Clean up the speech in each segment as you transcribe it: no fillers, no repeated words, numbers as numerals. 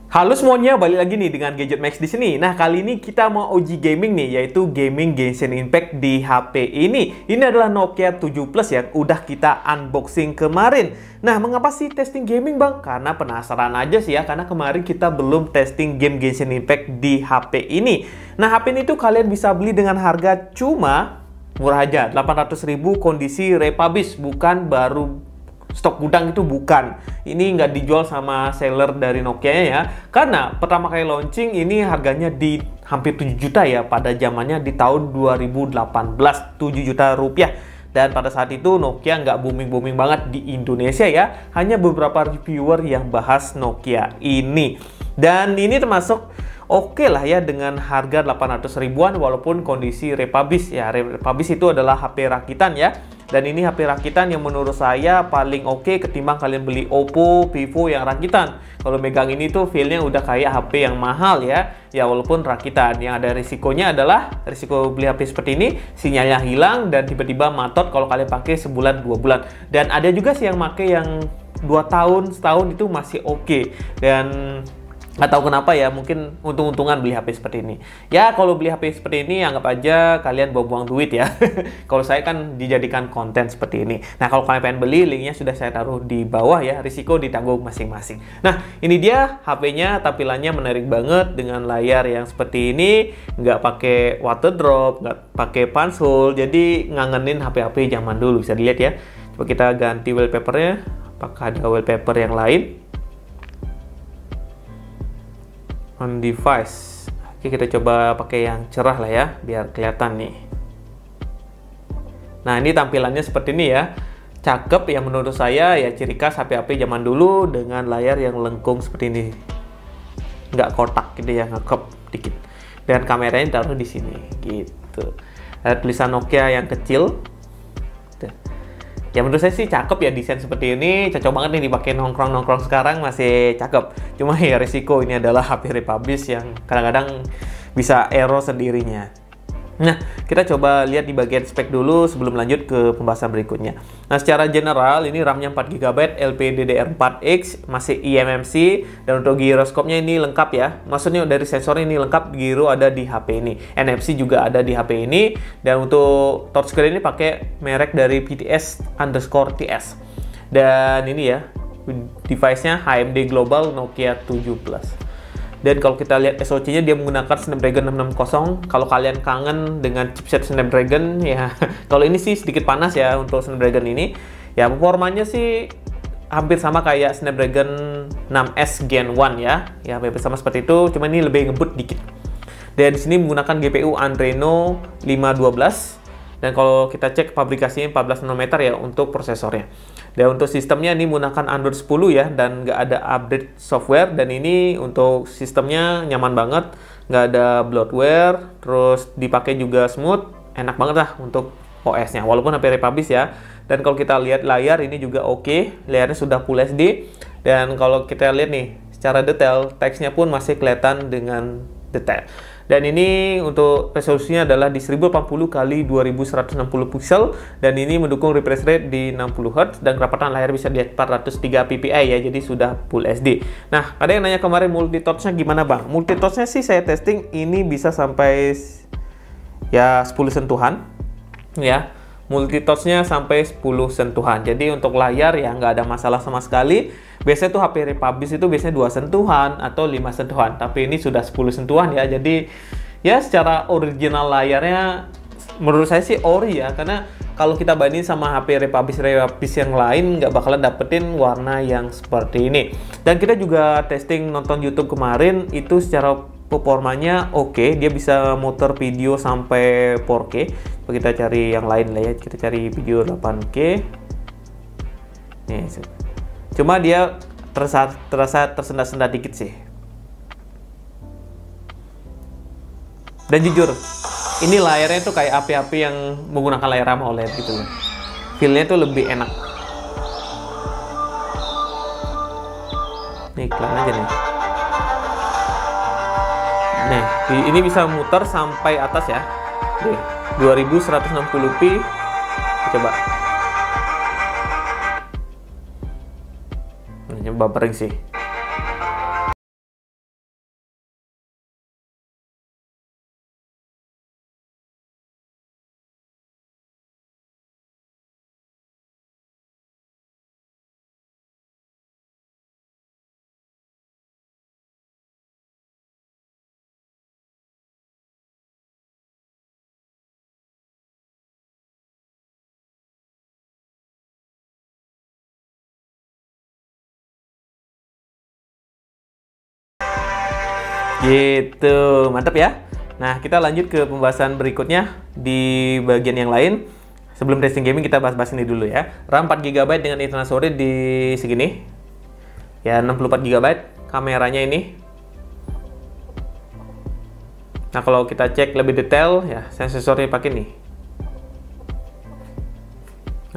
Halo semuanya, balik lagi nih dengan Gadget Max di sini. Nah, kali ini kita mau uji gaming nih, yaitu gaming Genshin Impact di HP ini. Ini adalah Nokia 7 Plus yang udah kita unboxing kemarin. Nah, mengapa sih testing gaming, Bang? Karena penasaran aja sih ya, karena kemarin kita belum testing game Genshin Impact di HP ini. Nah, HP ini tuh kalian bisa beli dengan harga cuma murah aja, 800.000 kondisi republish, bukan baru stok gudang, itu bukan. Ini nggak dijual sama seller dari Nokia ya. Karena pertama kali launching ini harganya di hampir 7 juta ya pada zamannya di tahun 2018, 7 juta rupiah. Dan pada saat itu Nokia nggak booming-booming banget di Indonesia ya. Hanya beberapa reviewer yang bahas Nokia ini. Dan ini termasuk oke lah ya dengan harga 800 ribuan walaupun kondisi republish ya. Republish itu adalah HP rakitan ya. Dan ini HP rakitan yang menurut saya paling oke ketimbang kalian beli Oppo, Vivo yang rakitan. Kalau megang ini tuh feel-nya udah kayak HP yang mahal ya. Ya walaupun rakitan. Yang ada risikonya adalah risiko beli HP seperti ini, sinyalnya hilang dan tiba-tiba matot kalau kalian pakai sebulan 2 bulan. Dan ada juga sih yang pakai yang 2 tahun, setahun itu masih oke. Dan nggak tahu kenapa ya, mungkin untung-untungan beli HP seperti ini. Ya, kalau beli HP seperti ini, anggap aja kalian buang-buang duit ya. Kalau saya kan dijadikan konten seperti ini. Nah, kalau kalian pengen beli, linknya sudah saya taruh di bawah ya. Risiko ditanggung masing-masing. Nah, ini dia HP-nya, tampilannya menarik banget dengan layar yang seperti ini. Nggak pakai water drop, nggak pakai punch hole. Jadi, ngangenin HP-HP zaman dulu. Bisa dilihat ya. Coba kita ganti wallpaper-nya. Apakah ada wallpaper yang lain? On device. Oke, kita coba pakai yang cerah lah ya biar kelihatan nih. Nah, ini tampilannya seperti ini ya. Cakep ya menurut saya ya, ciri khas HP-HP zaman dulu dengan layar yang lengkung seperti ini. Nggak kotak gitu ya, ngekep dikit. Dan kameranya taruh di sini gitu. Ada tulisan Nokia yang kecil. Ya menurut saya sih cakep ya, desain seperti ini cocok banget nih dipakai nongkrong-nongkrong sekarang, masih cakep. Cuma ya risiko ini adalah HP republish yang kadang-kadang bisa error sendirinya. Nah, kita coba lihat di bagian spek dulu sebelum lanjut ke pembahasan berikutnya. Nah, secara general ini RAM-nya 4GB, LPDDR4X, masih eMMC, dan untuk giroskopnya ini lengkap ya. Maksudnya dari sensor ini lengkap, giro ada di HP ini. NFC juga ada di HP ini, dan untuk touchscreen ini pakai merek dari PTS_TS. Dan ini ya, device-nya HMD Global Nokia 7 Plus. Dan kalau kita lihat SoC-nya dia menggunakan Snapdragon 660. Kalau kalian kangen dengan chipset Snapdragon ya, kalau ini sih sedikit panas ya untuk Snapdragon ini. Ya performanya sih hampir sama kayak Snapdragon 6S Gen 1 ya. Ya hampir sama seperti itu, cuma ini lebih ngebut dikit. Dan di sini menggunakan GPU Adreno 512. Dan kalau kita cek pabrikasinya 14 nanometer ya untuk prosesornya. Dan untuk sistemnya ini menggunakan Android 10 ya, dan nggak ada update software. Dan ini untuk sistemnya nyaman banget, nggak ada bloatware, terus dipakai juga smooth, enak banget lah untuk OS-nya. Walaupun HP republish ya. Dan kalau kita lihat layar ini juga oke, layarnya sudah Full HD. Dan kalau kita lihat nih secara detail, teksnya pun masih kelihatan dengan detail. Dan ini untuk resolusinya adalah di 1080 x 2160 pixel, dan ini mendukung refresh rate di 60 Hz dan kerapatan layar bisa di 403 ppi ya, jadi sudah Full HD. Nah, ada yang nanya kemarin multi-touch-nya gimana, Bang? Multi-touch-nya sih saya testing ini bisa sampai ya 10 sentuhan ya. Multi-touch-nya sampai 10 sentuhan. Jadi untuk layar ya nggak ada masalah sama sekali. Biasanya tuh HP republish itu biasanya 2 sentuhan atau 5 sentuhan. Tapi ini sudah 10 sentuhan ya. Jadi ya secara original layarnya menurut saya sih ori ya. Karena kalau kita bandingin sama HP republish yang lain nggak bakalan dapetin warna yang seperti ini. Dan kita juga testing nonton YouTube kemarin, itu secara performanya oke, dia bisa muter video sampai 4K. Coba kita cari yang lain lah ya, kita cari video 8K. Nih, cuma dia terasa tersendat-sendat dikit sih. Dan jujur, ini layarnya tuh kayak HP-HP yang menggunakan layar AMOLED gitu loh. Feel-nya tuh lebih enak. Nih, iklan aja nih. Nah, ini bisa muter sampai atas ya. Nih, 2160p. Coba. Ini buffering sih. Gitu, mantap ya. Nah, kita lanjut ke pembahasan berikutnya di bagian yang lain. Sebelum testing gaming kita bahas-bahas ini dulu ya. RAM 4 GB dengan internal storage di segini. Ya, 64 GB. Kameranya ini. Nah, kalau kita cek lebih detail ya, sensornya pakai nih.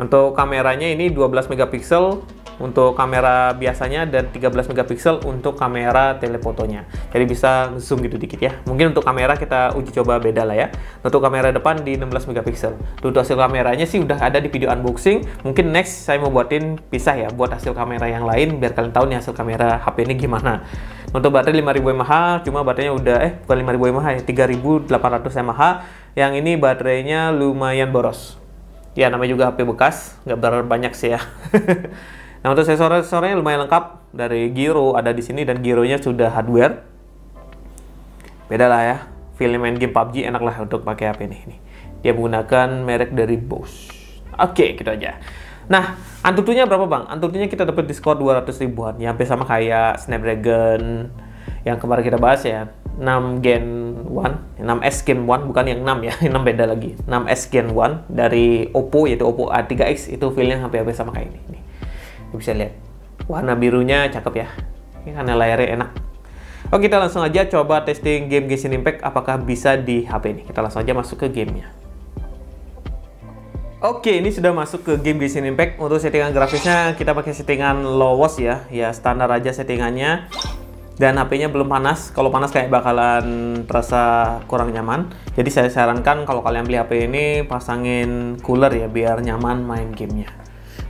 Untuk kameranya ini 12 megapiksel untuk kamera biasanya dan 13 megapiksel untuk kamera telefotonya. Jadi bisa zoom gitu dikit ya. Mungkin untuk kamera kita uji coba beda lah ya. Untuk kamera depan di 16 megapiksel. Untuk hasil kameranya sih udah ada di video unboxing. Mungkin next saya mau buatin pisah ya buat hasil kamera yang lain biar kalian tahu nih hasil kamera HP ini gimana. Untuk baterai 5000 mAh, cuma baterainya udah bukan 5000 mAh ya, 3800 mAh. Yang ini baterainya lumayan boros. Ya namanya juga HP bekas, nggak berapa banyak sih ya. Nah, untuk sensornya lumayan lengkap. Dari gyro ada di sini dan gyronya sudah hardware. Beda lah ya. Film main game PUBG enak lah untuk pakai HP ini. Dia menggunakan merek dari Bose. Oke, gitu aja. Nah, Antutunya berapa bang? Antutunya kita dapat diskon 200 ribuan. Ya, hampir sama kayak Snapdragon yang kemarin kita bahas ya. 6 Gen 1, 6S Gen 1, bukan yang 6 ya. 6 beda lagi. 6S Gen 1 dari Oppo, yaitu Oppo A3X. Itu feelnya hampir sama kayak ini. Nih. Bisa lihat warna birunya cakep ya, ini karena layarnya enak. Oke, kita langsung aja coba testing game Genshin Impact apakah bisa di HP ini. Kita langsung aja masuk ke gamenya. Oke, ini sudah masuk ke game Genshin Impact. Untuk settingan grafisnya kita pakai settingan lowest ya, standar aja settingannya. Dan HP-nya belum panas. Kalau panas kayak bakalan terasa kurang nyaman. Jadi saya sarankan kalau kalian beli HP ini pasangin cooler ya biar nyaman main gamenya.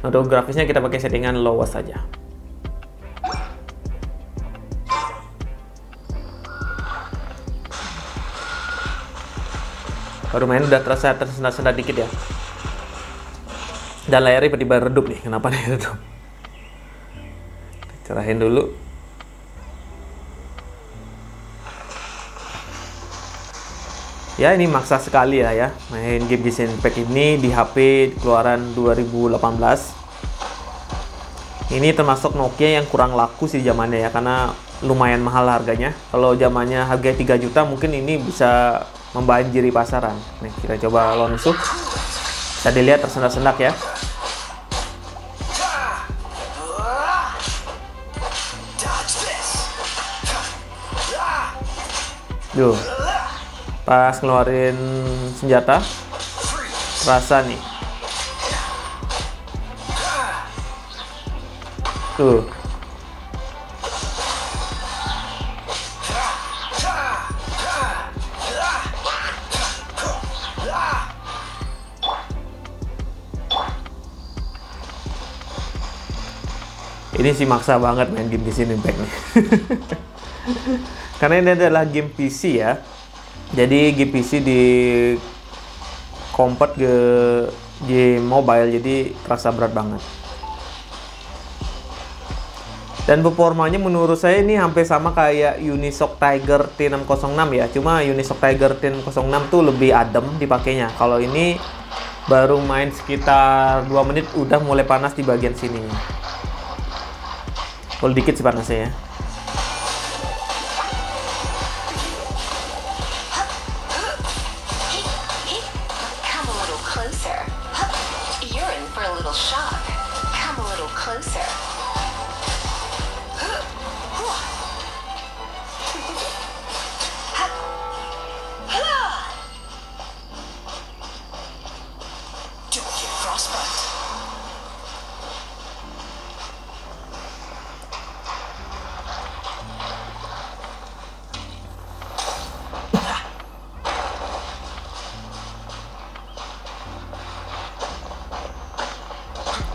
Untuk grafisnya kita pakai settingan lowest saja. Baru main udah terasa tersendat-sendat dikit ya. Dan layarnya tiba-tiba redup nih. Kenapa nih redup? Cerahin dulu. Ya ini maksa sekali ya main game Genshin Impact ini di HP keluaran 2018. Ini termasuk Nokia yang kurang laku sih zamannya ya, karena lumayan mahal harganya. Kalau zamannya harga 3 juta mungkin ini bisa membanjiri pasaran. Nih kita coba lawan musuh. Bisa dilihat tersendak-sendak ya. Duh. Pas ngeluarin senjata rasa nih tuh. Ini sih maksa banget main game di sini Impact nih. Karena ini adalah game PC ya. Jadi game PC di convert ke game mobile, jadi terasa berat banget. Dan performanya menurut saya ini hampir sama kayak Unisoc Tiger T606 ya. Cuma Unisoc Tiger T606 tuh lebih adem dipakainya. Kalau ini baru main sekitar 2 menit udah mulai panas di bagian sini. Kalau dikit sih panasnya ya.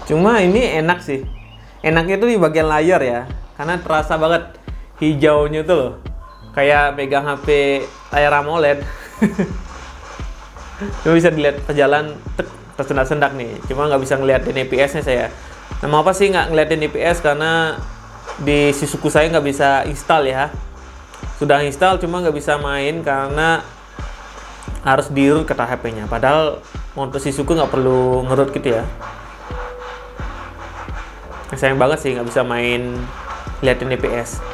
Cuma ini enak sih. Enaknya tuh di bagian layar ya. Karena terasa banget hijaunya tuh loh. Kayak megang HP layar AMOLED. Cuma bisa dilihat perjalanan tersendak-sendak nih. Cuma nggak bisa ngeliatin IPS-nya saya. Nah, apa sih nggak ngeliatin IPS? Karena di Sisuku saya nggak bisa install ya. Sudah install cuma nggak bisa main karena harus di-root kata HP-nya. Padahal untuk Sisuku nggak perlu nge-root gitu ya. Sayang banget sih nggak bisa main liatin IPS.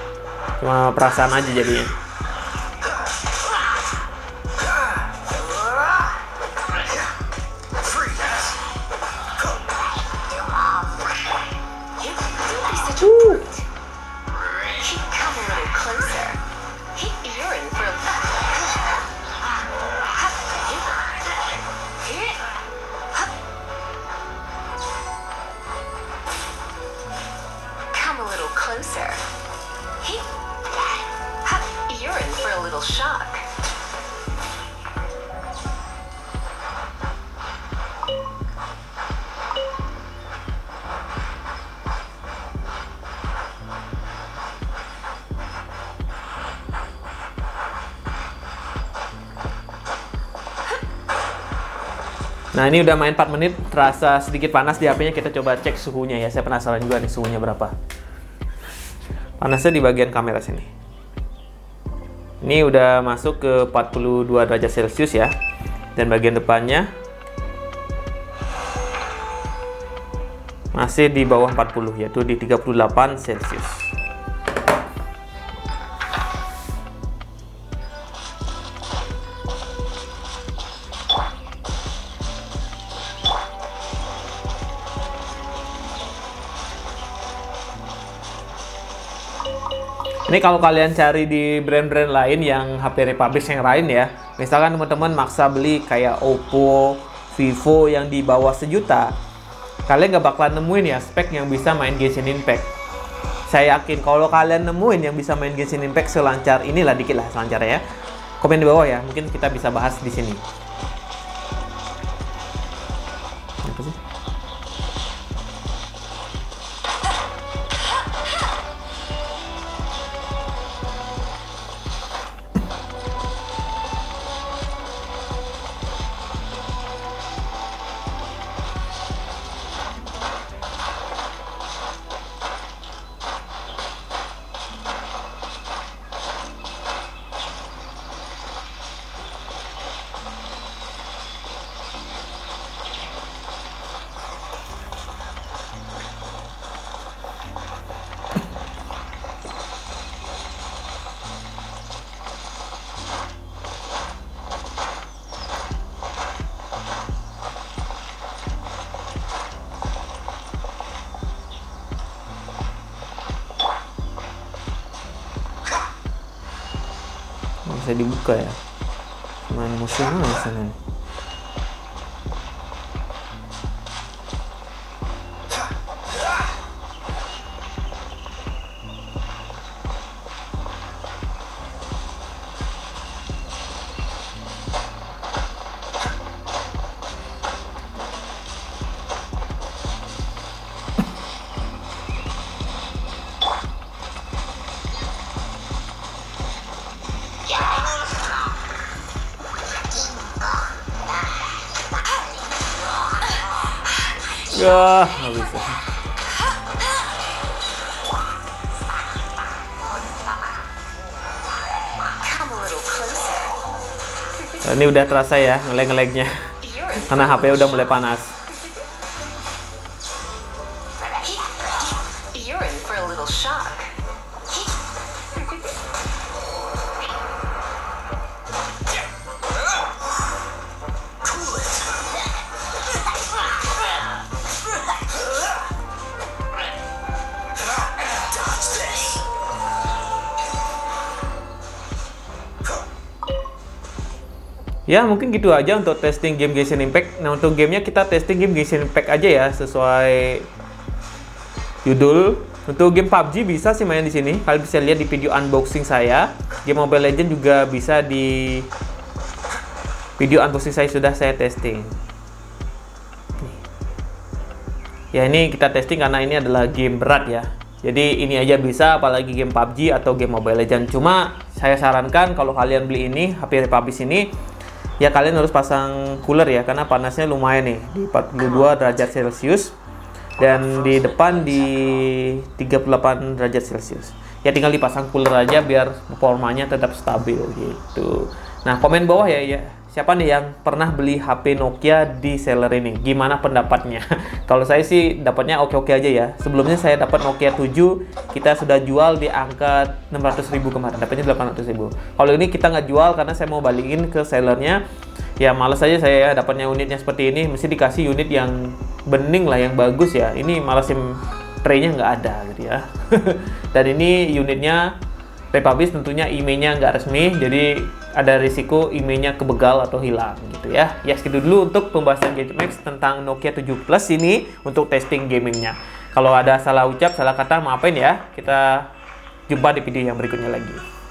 Cuma perasaan aja jadinya. shock. Nah, ini udah main 4 menit, terasa sedikit panas di HP-nya. Kita coba cek suhunya ya. Saya penasaran juga nih suhunya berapa. Panasnya di bagian kamera sini. Ini udah masuk ke 42 derajat Celcius ya. Dan bagian depannya masih di bawah 40, yaitu di 38 Celcius. Ini kalau kalian cari di brand-brand lain yang HP republish yang lain ya, misalkan teman-teman maksa beli kayak Oppo, Vivo yang di bawah sejuta, kalian nggak bakalan nemuin ya spek yang bisa main Genshin Impact. Saya yakin kalau kalian nemuin yang bisa main Genshin Impact selancar inilah, dikit lah selancar ya, komen di bawah ya, mungkin kita bisa bahas di sini. Apa sih? Bisa dibuka ya, main musuhnya di sana. Ya, nggak bisa. Nah, ini udah terasa ya ngelag-ngelagnya karena HP udah mulai panas. You're in for a little shock. Ya, mungkin gitu aja untuk testing game Genshin Impact. Nah, untuk gamenya kita testing game Genshin Impact aja ya, sesuai judul. Untuk game PUBG bisa sih main di sini. Kalian bisa lihat di video unboxing saya. Game Mobile Legends juga bisa di video unboxing saya, sudah saya testing. Ya, ini kita testing karena ini adalah game berat ya. Jadi ini aja bisa, apalagi game PUBG atau game Mobile Legends. Cuma saya sarankan kalau kalian beli ini, HP republish ini, ya kalian harus pasang cooler ya, karena panasnya lumayan nih di 42 derajat Celcius dan di depan di 38 derajat Celcius. Ya tinggal dipasang cooler aja biar performanya tetap stabil gitu. Nah, komen bawah ya, siapa nih yang pernah beli HP Nokia di seller ini? Gimana pendapatnya? Kalau saya sih dapatnya oke-oke aja ya. Sebelumnya saya dapat Nokia 7, kita sudah jual di angka 600.000 kemarin, dapatnya 800.000. Kalau ini kita nggak jual karena saya mau balikin ke sellernya. Ya males aja saya ya, dapatnya unitnya seperti ini, mesti dikasih unit yang bening lah, yang bagus ya. Ini malah SIM tray-nya nggak ada gitu ya. Dan ini unitnya republish, tentunya emailnya nggak resmi, jadi ada risiko emailnya kebegal atau hilang gitu ya. Ya segitu dulu untuk pembahasan Gadget Max tentang Nokia 7 Plus ini untuk testing gamingnya. Kalau ada salah ucap, salah kata, maafin ya. Kita jumpa di video yang berikutnya lagi.